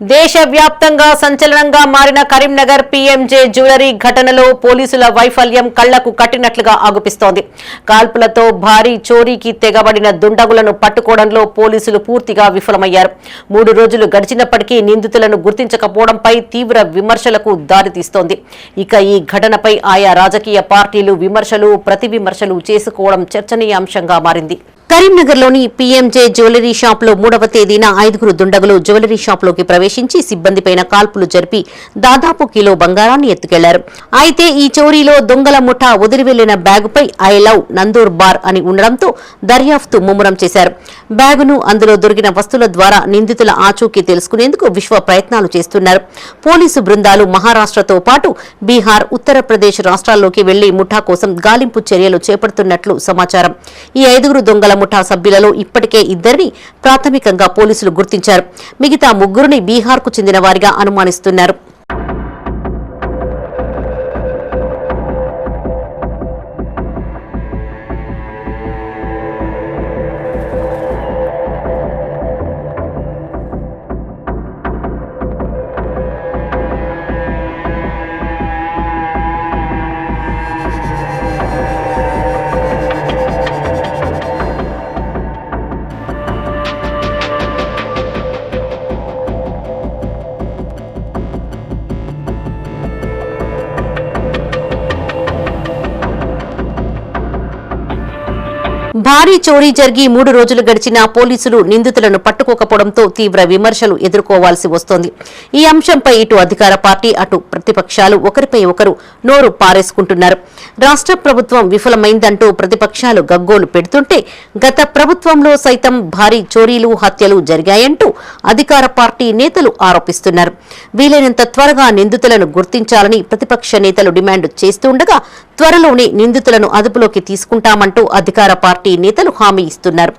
దేశవ్యాప్తంగా సంచలనంగా మారిన కరీంనగర్ పీఎంజే జ్యువెలరీ ఘటనలో పోలీసుల వైఫల్యం కళ్లకు కట్టినట్లుగా ఆగుపిస్తోంది. కాల్పులతో భారీ చోరీకి తెగబడిన దుండగులను పట్టుకోవడంలో పోలీసులు పూర్తిగా విఫలమయ్యారు. 3 రోజులు గడిచినప్పటికీ నిందితులను గుర్తించకపోవడంపై తీవ్ర విమర్శలకు దారితీస్తోంది. ఇక ఈ ఘటనపై ఆయా రాజకీయ పార్టీలు విమర్శలు ప్రతి విమర్శలు చేసుకోవడం చర్చనీయాంశంగా మారింది. కరీంనగర్లోని పీఎంజే జ్యువెలరీ షాప్లో 3వ తేదీన 5 దుండగులు జ్యువెలరీ షాప్లోకి ప్రవేశించి సిబ్బందిపైన కాల్పులు జరిపి దాదాపు కిలో బంగారాన్ని ఎత్తుకెళ్లారు. అయితే ఈ చోరీలో దొంగల ముఠా వదిలివెళ్లిన బ్యాగుపై ఐ లవ్ నందూర్ బార్ అని ఉండడంతో దర్యాప్తు ముమ్మరం చేశారు. బ్యాగును అందులో దొరికిన వస్తువుల ద్వారా నిందితుల ఆచూకీ తెలుసుకునేందుకు విశ్వ ప్రయత్నాలు చేస్తున్నారు. పోలీసు బృందాలు మహారాష్ట్రతో పాటు బీహార్, ఉత్తరప్రదేశ్ రాష్ట్రాల్లోకి వెళ్లి ముఠా కోసం గాలింపు చర్యలు చేపడుతున్నట్లు సమాచారం. ఈ 5 దొంగల ముఠా సభ్యులలో ఇప్పటికే 2 ప్రాథమికంగా పోలీసులు గుర్తించారు. మిగతా 3 బీహార్కు చెందిన వారిగా అనుమానిస్తున్నారు. భారీ చోరీ జరిగి 3 రోజులు గడిచినా పోలీసులు నిందితులను పట్టుకోకపోవడంతో తీవ్ర విమర్శలు ఎదుర్కోవాల్సి వస్తోంది. ఈ అంశంపై ఇటు అధికార పార్టీ అటు ప్రతిపక్షాలు ఒకరిపై ఒకరు నోరు పారేసుకుంటున్నారు. రాష్ట్ర ప్రభుత్వం విఫలమైందంటూ ప్రతిపక్షాలు గగ్గోలు పెడుతుంటే గత ప్రభుత్వంలో సైతం భారీ చోరీలు, హత్యలు జరిగాయంటూ అధికార పార్టీ నేతలు ఆరోపిస్తున్నారు. వీలైనంత త్వరగా నిందితులను గుర్తించాలని ప్రతిపక్ష నేతలు డిమాండ్ చేస్తుండగా త్వరలోనే నిందితులను అదుపులోకి తీసుకుంటామంటూ అధికార పార్టీ నేతలు హామీ ఇస్తున్నారు.